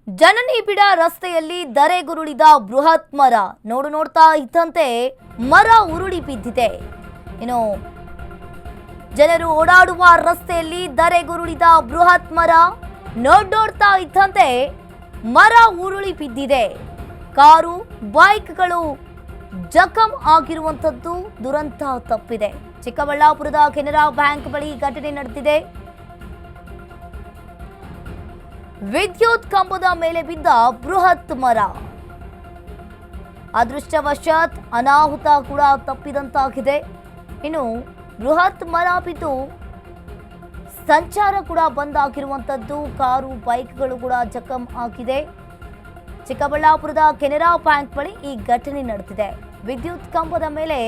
ಜನನಿ ಬಿಡ ರಸ್ತೆಯಲ್ಲಿ ಧರೆಗುರುಳಿದ ಬೃಹತ್ ಮರ ನೋಡ್ತಾ ಇದ್ದಂತೆ ಮರ ಉರುಳಿ ಬಿದ್ದಿದೆ. ಇನ್ನು ಜನರು ಓಡಾಡುವ ರಸ್ತೆಯಲ್ಲಿ ಧರೆಗುರುಳಿದ ಬೃಹತ್ ಮರ ನೋಡ್ತಾ ಇದ್ದಂತೆ ಮರ ಉರುಳಿ ಬಿದ್ದಿದೆ. ಕಾರು ಬೈಕ್ಗಳು ಜಖಂ ಆಗಿರುವಂತದ್ದು ದುರಂತ ತಪ್ಪಿದೆ. ಚಿಕ್ಕಬಳ್ಳಾಪುರದ ಕೆನರಾ ಬ್ಯಾಂಕ್ ಬಳಿ ಘಟನೆ ನಡೆದಿದೆ. ವಿದ್ಯುತ್ ಕಂಬದ ಮೇಲೆ ಬಿದ್ದ ಬೃಹತ್ ಮರ. ಅದೃಷ್ಟವಶಾತ್ ಅನಾಹುತ ಕೂಡ ತಪ್ಪಿದಂತಾಗಿದೆ. ಇನ್ನು ಬೃಹತ್ ಮರ ಬಿದ್ದು ಸಂಚಾರ ಕೂಡ ಬಂದ್ ಆಗಿರುವಂತದ್ದು, ಕಾರು ಬೈಕ್ಗಳು ಕೂಡ ಜಖಂ ಆಗಿದೆ. ಚಿಕ್ಕಬಳ್ಳಾಪುರದ ಕೆನರಾ ಬ್ಯಾಂಕ್ ಬಳಿ ಈ ಘಟನೆ ನಡೆದಿದೆ. ವಿದ್ಯುತ್ ಕಂಬದ ಮೇಲೆ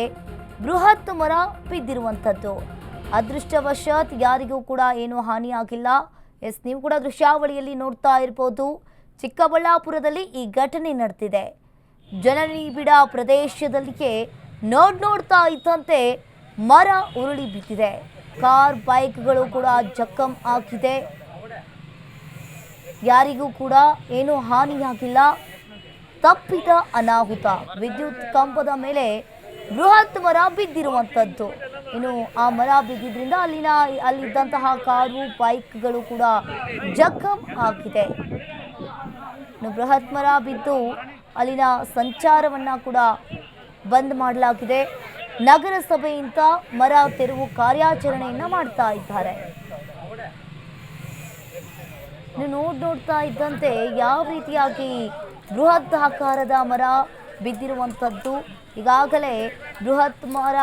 ಬೃಹತ್ ಮರ ಬಿದ್ದಿರುವಂತದ್ದು. ಅದೃಷ್ಟವಶಾತ್ ಯಾರಿಗೂ ಕೂಡ ಏನು ಹಾನಿಯಾಗಿಲ್ಲ. ನೀವು ಕೂಡ ದೃಶ್ಯಾವಳಿಯಲ್ಲಿ ನೋಡ್ತಾ ಇರಬಹುದು. ಚಿಕ್ಕಬಳ್ಳಾಪುರದಲ್ಲಿ ಈ ಘಟನೆ ನಡೆದಿದೆ. ಜನನಿ ಬಿಡ ಪ್ರದೇಶದಲ್ಲಿಗೆ ನೋಡ್ತಾ ಇದ್ದಂತೆ ಮರ ಉರುಳಿ ಬಿದ್ದಿದೆ. ಕಾರ್ ಬೈಕ್ಗಳು ಕೂಡ ಜಖಂ ಆಗಿದೆ. ಯಾರಿಗೂ ಕೂಡ ಏನು ಹಾನಿಯಾಗಿಲ್ಲ. ತಪ್ಪಿದ ಅನಾಹುತ. ವಿದ್ಯುತ್ ಕಂಬದ ಮೇಲೆ ಬೃಹತ್ ಮರ ಬಿದ್ದಿರುವಂತದ್ದು. ಇನ್ನು ಆ ಮರ ಬಿದ್ದಿದ್ರಿಂದ ಅಲ್ಲಿದ್ದಂತಹ ಕಾರು ಬೈಕ್ಗಳು ಕೂಡ ಜಖಂ ಆಗಿದೆ. ಇನ್ನು ಬೃಹತ್ ಮರ ಬಿದ್ದು ಅಲ್ಲಿನ ಸಂಚಾರವನ್ನ ಕೂಡ ಬಂದ್ ಮಾಡಲಾಗಿದೆ. ನಗರಸಭೆಯಿಂದ ಮರ ತೆರವು ಕಾರ್ಯಾಚರಣೆಯನ್ನ ಮಾಡ್ತಾ ಇದ್ದಾರೆ. ನೋಡ್ತಾ ಇದ್ದಂತೆ ಯಾವ ರೀತಿಯಾಗಿ ಬೃಹತ್ ಆಕಾರದ ಮರ ಬಿದ್ದಿರುವಂಥದ್ದು. ಈಗಾಗಲೇ ಬೃಹತ್ ಮರ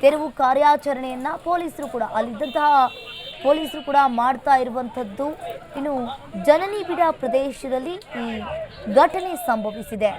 ತೆರವು ಕಾರ್ಯಾಚರಣೆಯನ್ನ ಅಲ್ಲಿದ್ದಂತಹ ಪೊಲೀಸರು ಕೂಡ ಮಾಡ್ತಾ ಇರುವಂಥದ್ದು. ಇನ್ನು ಜನನಿ ಬಿಡ ಪ್ರದೇಶದಲ್ಲಿ ಈ ಘಟನೆ ಸಂಭವಿಸಿದೆ.